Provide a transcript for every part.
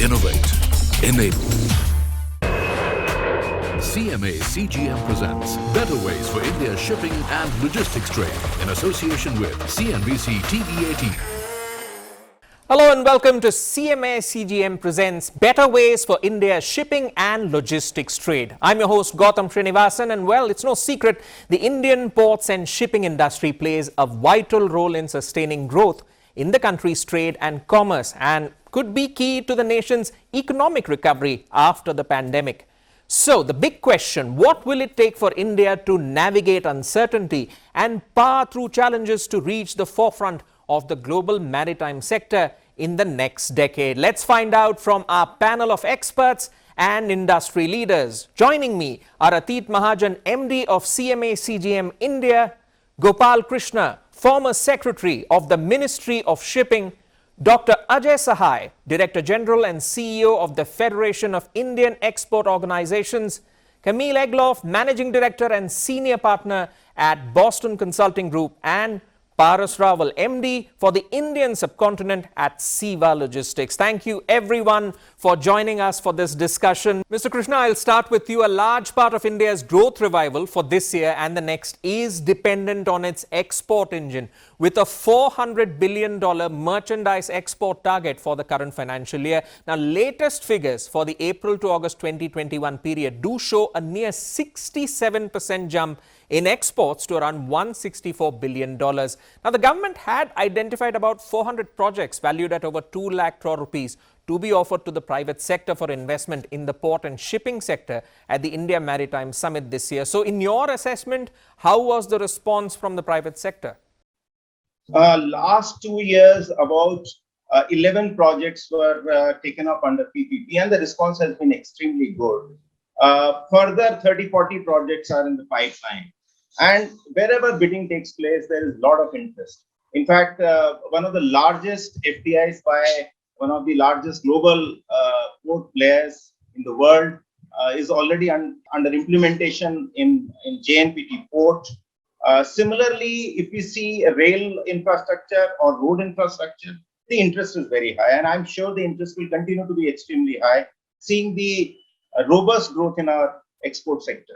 Innovate. Enable. CMA CGM presents Better Ways for India's Shipping and Logistics Trade in association with CNBC TV18. Hello and welcome to CMA CGM presents Better Ways for India's Shipping and Logistics Trade. I'm your host Gautam Srinivasan, and well, it's no secret the Indian ports and shipping industry plays a vital role in sustaining growth in the country's trade and commerce and could be key to the nation's economic recovery after the pandemic. So the big question, what will it take for India to navigate uncertainty and power through challenges to reach the forefront of the global maritime sector in the next decade? Let's find out from our panel of experts and industry leaders. Joining me are Atit Mahajan, MD of CMA CGM India, Gopal Krishna, former Secretary of the Ministry of Shipping, Dr. Ajay Sahai, Director General and CEO of the Federation of Indian Export Organizations, Camille Egloff, Managing Director and Senior Partner at Boston Consulting Group, and Paras Rawal, MD for the Indian subcontinent at CEVA Logistics. Thank you everyone for joining us for this discussion. Mr. Krishna, I'll start with you. A large part of India's growth revival for this year and the next is dependent on its export engine, with a $400 billion merchandise export target for the current financial year. Now, latest figures for the April to August 2021 period do show a near 67% jump in exports to around $164 billion. Now, the government had identified about 400 projects valued at over 2 lakh crore rupees to be offered to the private sector for investment in the port and shipping sector at the India Maritime Summit this year. So, in your assessment, how was the response from the private sector? Last 2 years, about 11 projects were taken up under PPP, and the response has been extremely good. Further 30-40 projects are in the pipeline, and wherever bidding takes place, there is a lot of interest. In fact, one of the largest FDIs by one of the largest global port players in the world is already under implementation in JNPT port. Similarly, if we see a rail infrastructure or road infrastructure, the interest is very high, and I'm sure the interest will continue to be extremely high, seeing the robust growth in our export sector.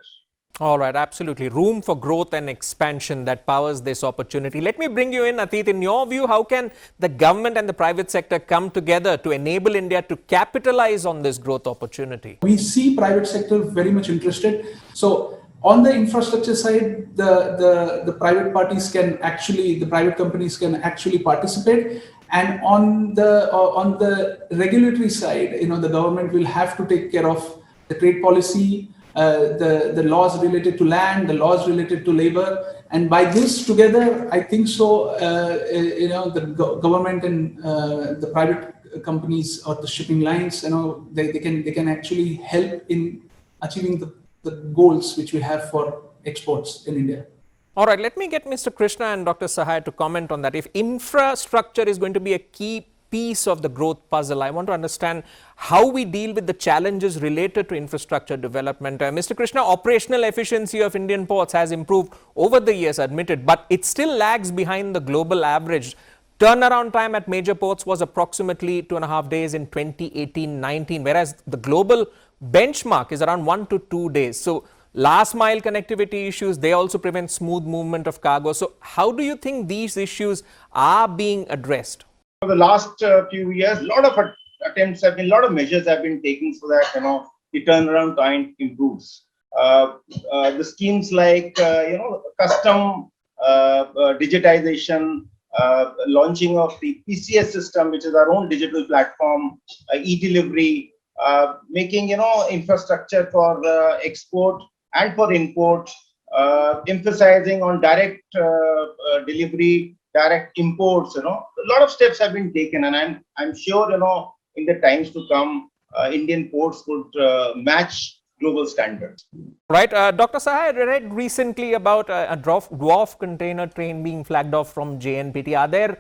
All right, absolutely. Room for growth and expansion that powers this opportunity. Let me bring you in, Atit. In your view, how can the government and the private sector come together to enable India to capitalize on this growth opportunity? We see private sector very much interested. So on the infrastructure side, the private parties can actually, the private companies can actually participate. And on the regulatory side, the government will have to take care of the trade policy, the laws related to land, the laws related to labor, and by this together, I think so. The government and the private companies or the shipping lines, they can actually help in achieving the goals which we have for exports in India. All right, let me get Mr. Krishna and Dr. Sahai to comment on that. If infrastructure is going to be a key piece of the growth puzzle, I want to understand how we deal with the challenges related to infrastructure development. Mr. Krishna, operational efficiency of Indian ports has improved over the years, admitted, but it still lags behind the global average. Turnaround time at major ports was approximately 2.5 days in 2018-19, whereas the global benchmark is around 1 to 2 days. So, last mile connectivity issues, they also prevent smooth movement of cargo. So, how do you think these issues are being addressed? For the last few years, a lot of attempts have been, a lot of measures have been taken so that the turnaround time improves. The schemes like custom digitization, launching of the PCS system, which is our own digital platform, e-delivery, making infrastructure for export and for import, emphasizing on direct delivery, direct imports. A lot of steps have been taken, and I'm sure in the times to come, Indian ports would match global standards. Right. Dr. Sahai, I read recently about a dwarf container train being flagged off from JNPT. Are there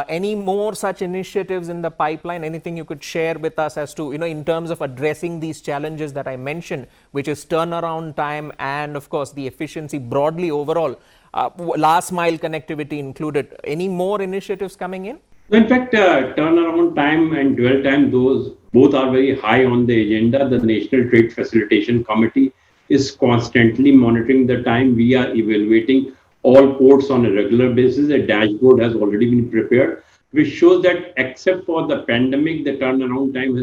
any more such initiatives in the pipeline? Anything you could share with us as to, in terms of addressing these challenges that I mentioned, which is turnaround time and, of course, the efficiency broadly overall, last mile connectivity included. Any more initiatives coming in? In fact, turnaround time and dwell time, those Both are very high on the agenda. The National Trade Facilitation Committee is constantly monitoring the time. We are evaluating all ports on a regular basis. A dashboard has already been prepared, which shows that except for the pandemic, the turnaround time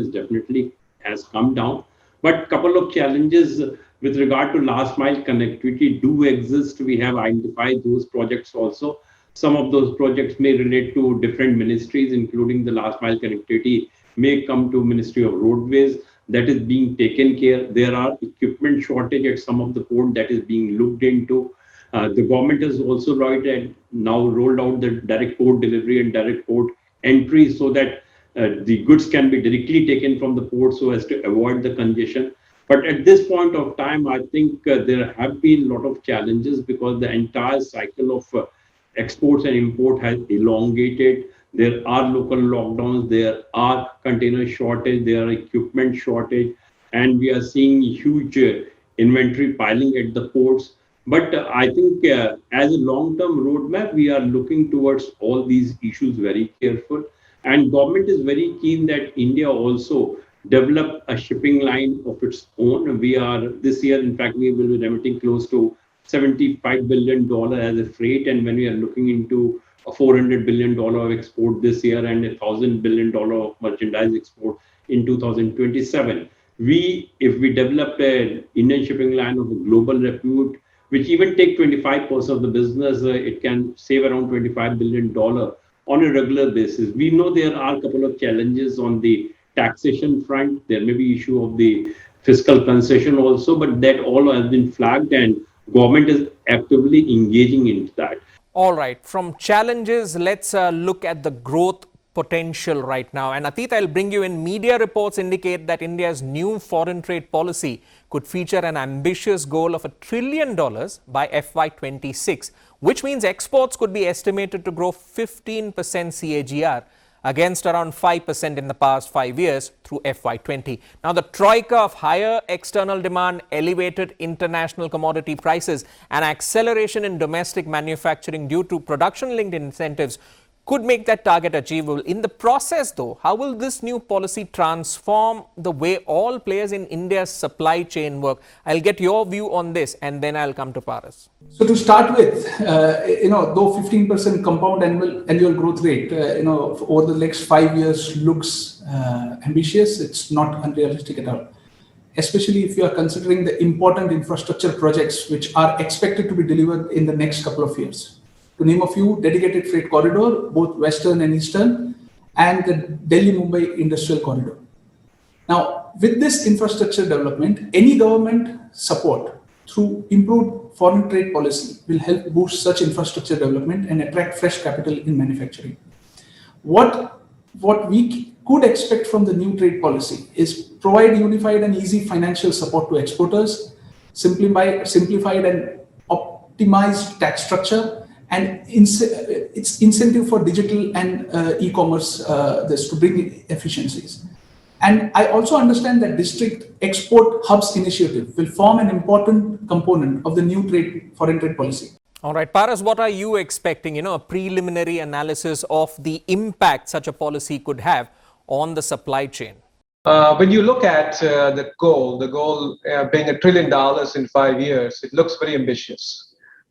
has come down. But couple of challenges with regard to last mile connectivity do exist. We have identified those projects also. Some of those projects may relate to different ministries, including the last mile connectivity may come to Ministry of Roadways. That is being taken care. There are equipment shortage at some of the port that is being looked into. The government has also now rolled out the direct port delivery and direct port entry so that the goods can be directly taken from the port so as to avoid the congestion. But at this point of time, I think there have been a lot of challenges because the entire cycle of exports and import has elongated. There are local lockdowns, there are container shortage, there are equipment shortage, and we are seeing huge inventory piling at the ports. But I think as a long-term roadmap, we are looking towards all these issues very careful. And government is very keen that India also develop a shipping line of its own. We are this year, in fact, we will be remitting close to $75 billion as a freight. And when we are looking into a $400 billion of export this year and $1,000 billion of merchandise export in 2027, if we develop an Indian shipping line of a global repute, which even take 25% of the business, it can save around $25 billion on a regular basis. We know there are a couple of challenges on the taxation front. There may be issue of the fiscal concession also, but that all has been flagged and government is actively engaging into that. All right, from challenges, let's look at the growth potential right now. And Atit, I'll bring you in. Media reports indicate that India's new foreign trade policy could feature an ambitious goal of $1 trillion by FY26, which means exports could be estimated to grow 15% CAGR against around 5% in the past 5 years through FY20. Now, the troika of higher external demand, elevated international commodity prices, and acceleration in domestic manufacturing due to production-linked incentives could make that target achievable. In the process, though, how will this new policy transform the way all players in India's supply chain work? I'll get your view on this, and then I'll come to Paras. So to start with, though 15% compound annual growth rate, over the next 5 years looks ambitious, it's not unrealistic at all. Especially if you are considering the important infrastructure projects which are expected to be delivered in the next couple of years. To name a few, dedicated freight corridor, both western and eastern, and the Delhi-Mumbai industrial corridor. Now, with this infrastructure development, any government support through improved foreign trade policy will help boost such infrastructure development and attract fresh capital in manufacturing. What we could expect from the new trade policy is provide unified and easy financial support to exporters, simplified and optimized tax structure, and it's incentive for digital and e-commerce to bring efficiencies. And I also understand that district export hubs initiative will form an important component of the new foreign trade policy. All right, Paras, what are you expecting? A preliminary analysis of the impact such a policy could have on the supply chain. When you look at the goal being $1 trillion in 5 years, it looks very ambitious.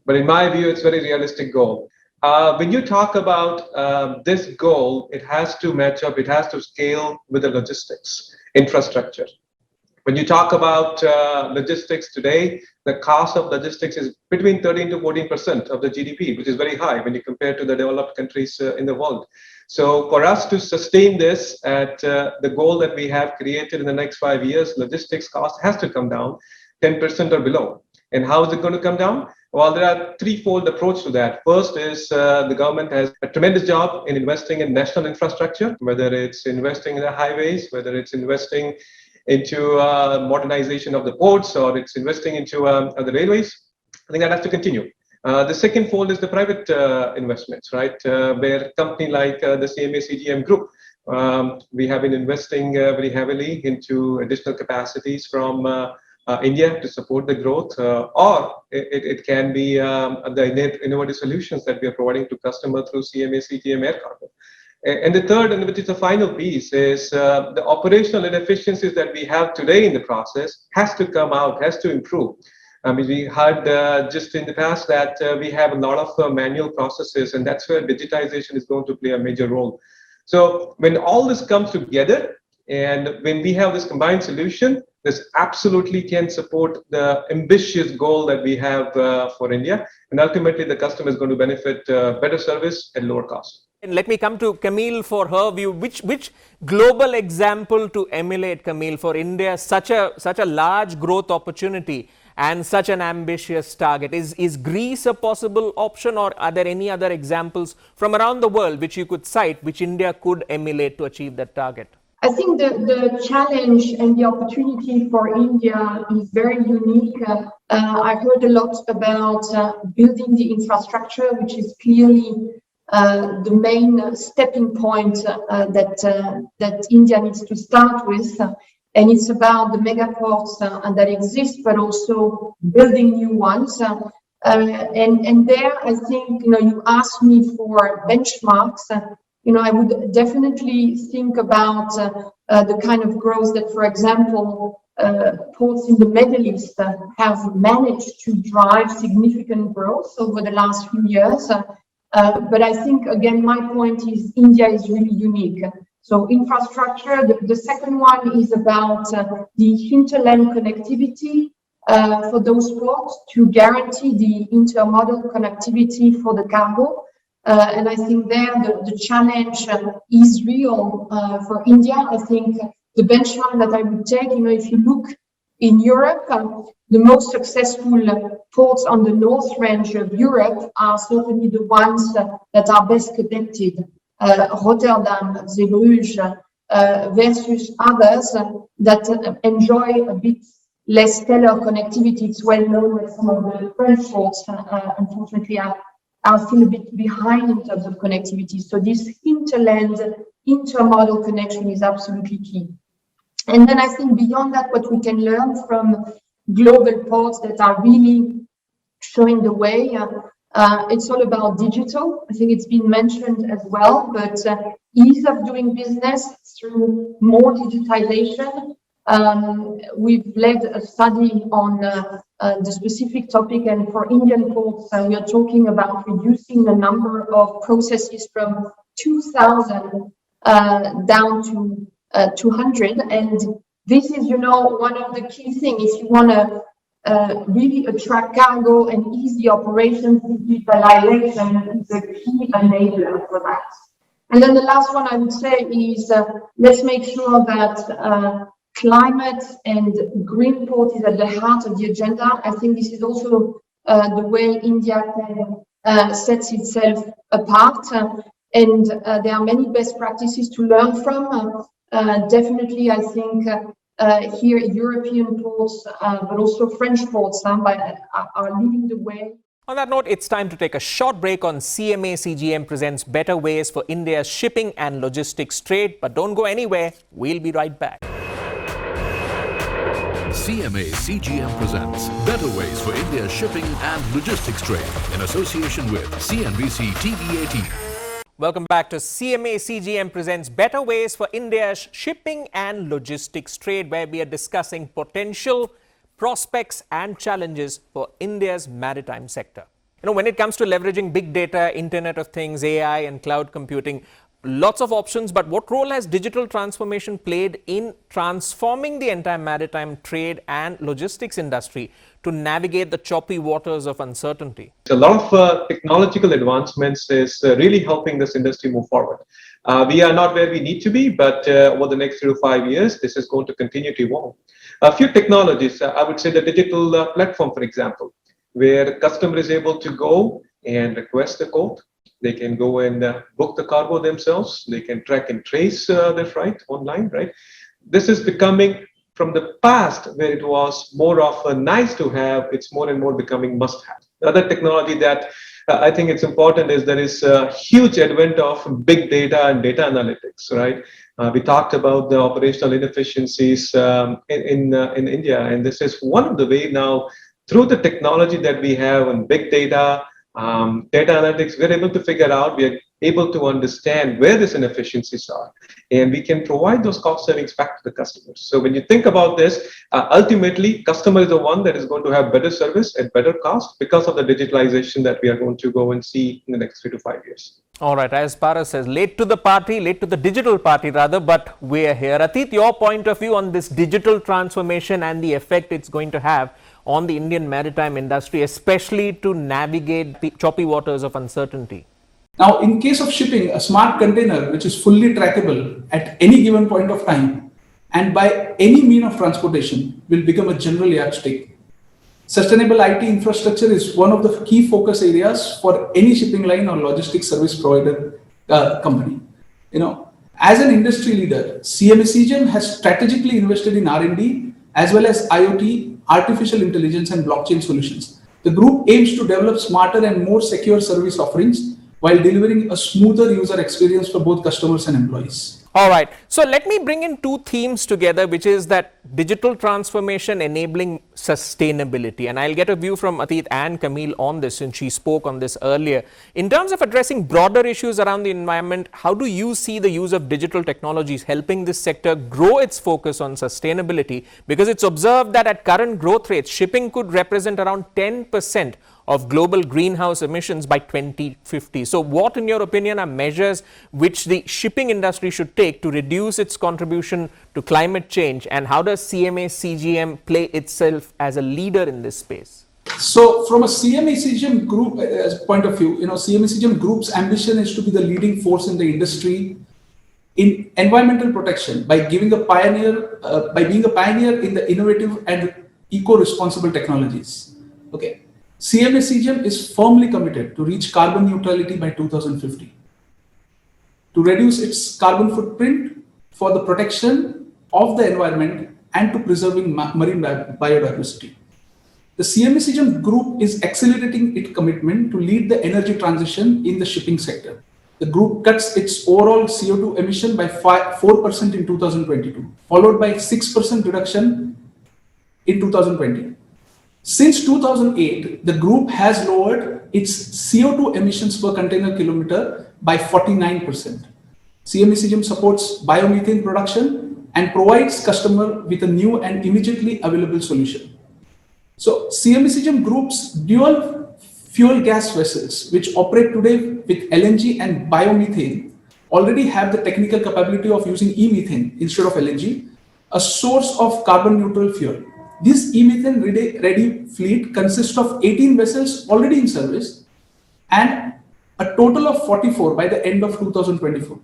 But in my view, it's a very realistic goal. When you talk about this goal, it has to match up, it has to scale with the logistics infrastructure. When you talk about logistics today, the cost of logistics is between 13 to 14% of the GDP, which is very high when you compare to the developed countries in the world. So for us to sustain this at the goal that we have created in the next 5 years, logistics cost has to come down 10% or below. And how is it going to come down? Well, there are threefold approach to that. First is the government has a tremendous job in investing in national infrastructure, whether it's investing in the highways, whether it's investing into modernization of the ports, or it's investing into the railways. I think that has to continue. The second fold is the private investments, right? Where a company like the CMA-CGM group, we have been investing very heavily into additional capacities from India to support the growth, or it can be the innovative solutions that we are providing to customers through CMA-CGM Air Cargo. And the third, and which is the final piece, is the operational inefficiencies that we have today in the process has to come out, has to improve. I mean, we heard just in the past that we have a lot of manual processes, and that's where digitization is going to play a major role. So when all this comes together, and when we have this combined solution, this absolutely can support the ambitious goal that we have for India. And ultimately, the customer is going to benefit better service at lower cost. And let me come to Camille for her view. Which global example to emulate, Camille, for India, such a large growth opportunity and such an ambitious target? Is Greece a possible option, or are there any other examples from around the world which you could cite, which India could emulate to achieve that target? I think the challenge and the opportunity for India is very unique. I heard a lot about building the infrastructure, which is clearly the main stepping point that India needs to start with. And it's about the megaports that exist, but also building new ones. And there, I think, you asked me for benchmarks. I would definitely think about the kind of growth that, for example, ports in the Middle East have managed to drive significant growth over the last few years. But I think, again, my point is India is really unique. So infrastructure, the second one is about the hinterland connectivity for those ports to guarantee the intermodal connectivity for the cargo. And I think there the challenge is real for India. I think the benchmark that I would take, if you look in Europe, the most successful ports on the North Range of Europe are certainly the ones that are best connected. Rotterdam, Zeebrugge, versus others that enjoy a bit less stellar connectivity. It's well known that some of the French ports, unfortunately, are still a bit behind in terms of connectivity. So this hinterland intermodal connection is absolutely key. And then I think beyond that, what we can learn from global ports that are really showing the way, it's all about digital. I think it's been mentioned as well, but ease of doing business through more digitization. We've led a study on the specific topic, and for Indian ports, we are talking about reducing the number of processes from 2,000 down to 200. And this is, one of the key things. If you want to really attract cargo and ease the operations, digitalization is a key enabler for that. And then the last one I would say is let's make sure that climate and green port is at the heart of the agenda. I think this is also the way India can set itself apart. And there are many best practices to learn from. Definitely, I think here European ports, but also French ports are leading the way. On that note, it's time to take a short break on CMA CGM presents Better Ways for India's Shipping and Logistics Trade. But don't go anywhere. We'll be right back. CMA CGM presents Better Ways for India's Shipping and Logistics Trade in association with CNBC TV18. Welcome back to CMA CGM presents Better Ways for India's Shipping and Logistics Trade, where we are discussing potential, prospects and challenges for India's maritime sector. When it comes to leveraging big data, Internet of Things, AI and cloud computing, lots of options, but what role has digital transformation played in transforming the entire maritime trade and logistics industry to navigate the choppy waters of uncertainty? A lot of technological advancements is really helping this industry move forward. We are not where we need to be, but over the next 3 to 5 years, this is going to continue to evolve. A few technologies, I would say the digital platform, for example, where the customer is able to go and request a quote. They can go and book the cargo themselves. They can track and trace their freight online, right? This is becoming, from the past where it was more of a nice to have, it's more and more becoming must have. The other technology that I think it's important is there is a huge advent of big data and data analytics, right? We talked about the operational inefficiencies in India, and this is one of the way now through the technology that we have and big data, data analytics, we're able to figure out, we're able to understand where these inefficiencies are, and we can provide those cost savings back to the customers. So when you think about this, ultimately, customer is the one that is going to have better service at better cost because of the digitalization that we are going to go and see in the next 3 to 5 years. All right, as Paras says, late to the party, late to the digital party rather, but we're here. Atit, your point of view on this digital transformation and the effect it's going to have on the Indian maritime industry, especially to navigate the choppy waters of uncertainty. Now, in case of shipping, a smart container, which is fully trackable at any given point of time and by any mean of transportation, will become a general yardstick. Sustainable IT infrastructure is one of the key focus areas for any shipping line or logistics service provider company. As an industry leader, CNBC has strategically invested in R&D as well as IoT, artificial intelligence, and blockchain solutions. The group aims to develop smarter and more secure service offerings while delivering a smoother user experience for both customers and employees. All right. So let me bring in two themes together, which is that digital transformation enabling sustainability. And I'll get a view from Atit and Camille on this, since she spoke on this earlier. In terms of addressing broader issues around the environment, how do you see the use of digital technologies helping this sector grow its focus on sustainability? Because it's observed that at current growth rates, shipping could represent around 10% of global greenhouse emissions by 2050. So what, in your opinion, are measures which the shipping industry should take to reduce its contribution to climate change? And how does CMA-CGM play itself as a leader in this space? So from a CMA-CGM group point of view, CMA-CGM group's ambition is to be the leading force in the industry in environmental protection by being a pioneer in the innovative and eco-responsible technologies. Okay. CMA-CGM is firmly committed to reach carbon neutrality by 2050, to reduce its carbon footprint for the protection of the environment and to preserving marine biodiversity. The CMA-CGM group is accelerating its commitment to lead the energy transition in the shipping sector. The group cuts its overall CO2 emission by 4% in 2022, followed by 6% reduction in 2020. Since 2008, the group has lowered its CO2 emissions per container kilometer by 49%. CMA-CGM supports biomethane production and provides customer with a new and immediately available solution. So CMA-CGM Group's dual fuel gas vessels, which operate today with LNG and biomethane, already have the technical capability of using e-methane instead of LNG, a source of carbon neutral fuel. This e-methane ready fleet consists of 18 vessels already in service and a total of 44 by the end of 2024.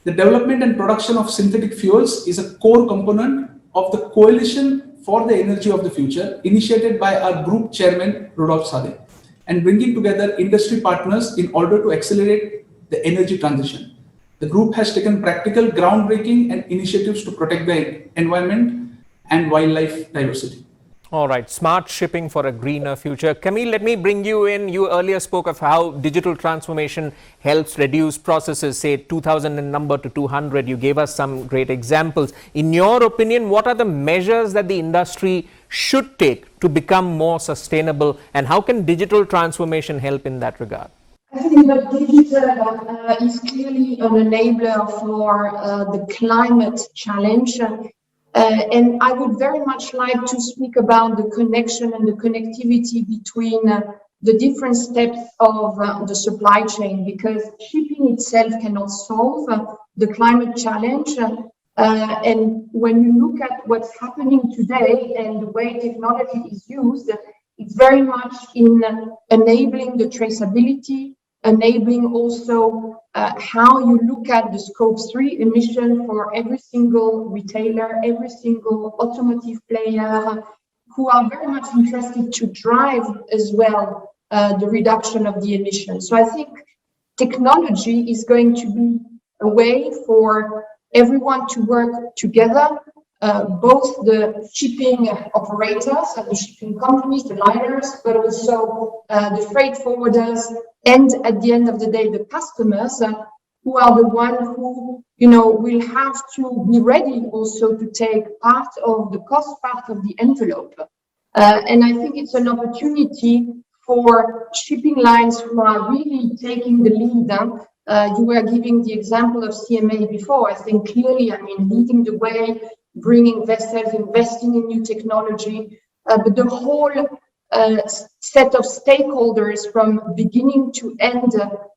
The development and production of synthetic fuels is a core component of the Coalition for the Energy of the Future, initiated by our group chairman, Rudolf Sade, and bringing together industry partners in order to accelerate the energy transition. The group has taken practical groundbreaking and initiatives to protect the environment and wildlife diversity. All right, smart shipping for a greener future. Camille, let me bring you in. You earlier spoke of how digital transformation helps reduce processes, say 2000 in number to 200. You gave us some great examples. In your opinion, what are the measures that the industry should take to become more sustainable, and how can digital transformation help in that regard? I think that digital is clearly an enabler for the climate challenge. And I would very much like to speak about the connection and the connectivity between the different steps of the supply chain, because shipping itself cannot solve the climate challenge. And when you look at what's happening today and the way technology is used, it's very much in enabling the traceability, enabling also how you look at the scope 3 emission for every single retailer, every single automotive player, who are very much interested to drive as well the reduction of the emissions. So I think technology is going to be a way for everyone to work together, both the shipping operators and the shipping companies, the liners, but also the freight forwarders, and at the end of the day, the customers, who are the one who, will have to be ready also to take part of the cost part of the envelope. And I think it's an opportunity for shipping lines who are really taking the lead You were giving the example of CMA before. I think clearly, I mean, leading the way, bringing vessels, investing in new technology, but the whole set of stakeholders from beginning to end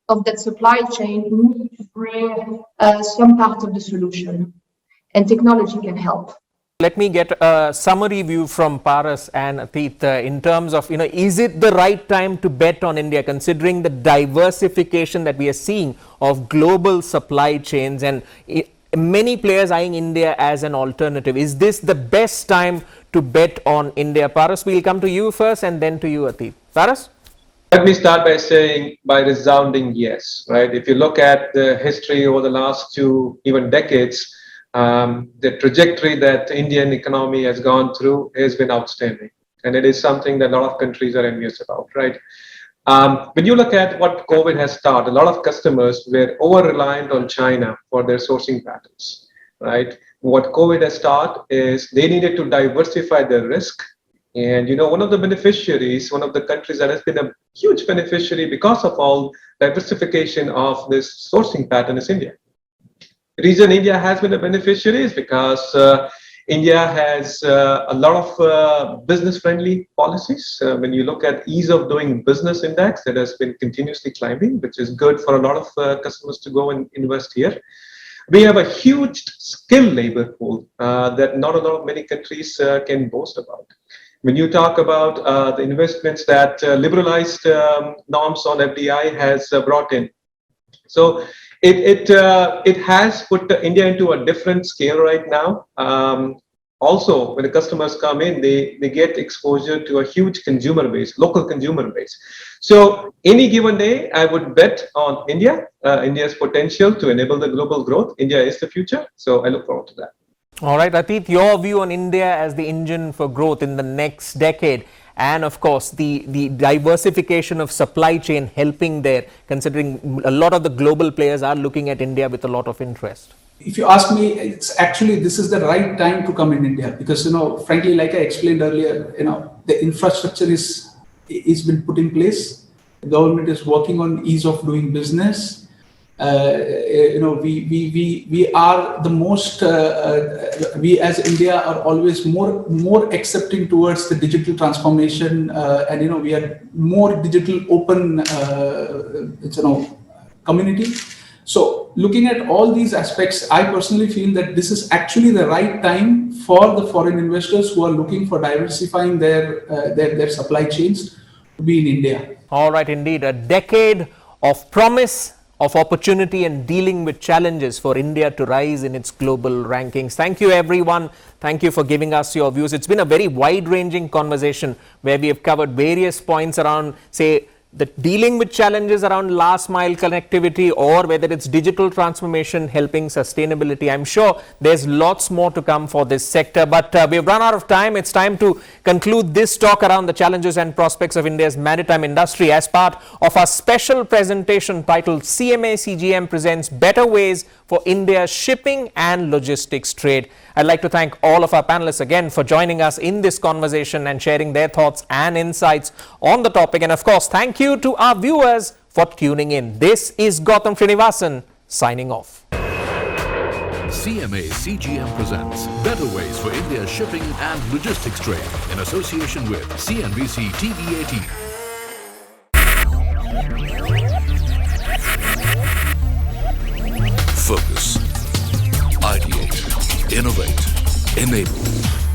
of that supply chain need to bring some part of the solution, and technology can help. Let me get a summary view from Paras and Atit in terms of, is it the right time to bet on India, considering the diversification that we are seeing of global supply chains and many players eyeing India as an alternative? Is this the best time to bet on India? Paras, we'll come to you first and then to you, Atit. Paras? Let me start by saying by resounding yes, right? If you look at the history over the last 2 even decades, the trajectory that the Indian economy has gone through has been outstanding. And it is something that a lot of countries are envious about, right? When you look at what COVID has taught, a lot of customers were over-reliant on China for their sourcing patterns, right? What COVID has taught is they needed to diversify their risk. And, one of the beneficiaries, one of the countries that has been a huge beneficiary because of all diversification of this sourcing pattern is India. The reason India has been a beneficiary is because India has a lot of business-friendly policies. When you look at ease of doing business index, that has been continuously climbing, which is good for a lot of customers to go and invest here. We have a huge skilled labor pool that not a lot of many countries can boast about. When you talk about the investments that liberalized norms on FDI has brought in, so it has put India into a different scale right now. Also, when the customers come in, they get exposure to a huge consumer base, local consumer base. So any given day, I would bet on India, India's potential to enable the global growth. India is the future. So I look forward to that. All right, Atit, your view on India as the engine for growth in the next decade, and of course the diversification of supply chain helping there, considering a lot of the global players are looking at India with a lot of interest. If you ask me, it's actually, this is the right time to come in India because, frankly, like I explained earlier, the infrastructure is been put in place. The government is working on ease of doing business. We are the most, we as India are always more accepting towards the digital transformation, and we are more digital open, community. So looking at all these aspects, I personally feel that this is actually the right time for the foreign investors who are looking for diversifying their supply chains to be in India. All right, indeed, a decade of promise, of opportunity and dealing with challenges for India to rise in its global rankings. Thank you, everyone. Thank you for giving us your views. It's been a very wide-ranging conversation where we have covered various points around, say, the dealing with challenges around last mile connectivity, or whether it's digital transformation helping sustainability. I'm sure there's lots more to come for this sector, but we've run out of time. It's time to conclude this talk around the challenges and prospects of India's maritime industry as part of our special presentation titled CMA CGM presents Better Ways for India's Shipping and Logistics Trade. I'd like to thank all of our panelists again for joining us in this conversation and sharing their thoughts and insights on the topic. And of course, thank you to our viewers for tuning in. This is Gautam Srinivasan signing off. CMA CGM presents Better Ways for India's Shipping and Logistics Trade in association with CNBC TV18. Focus, ideate, innovate, enable.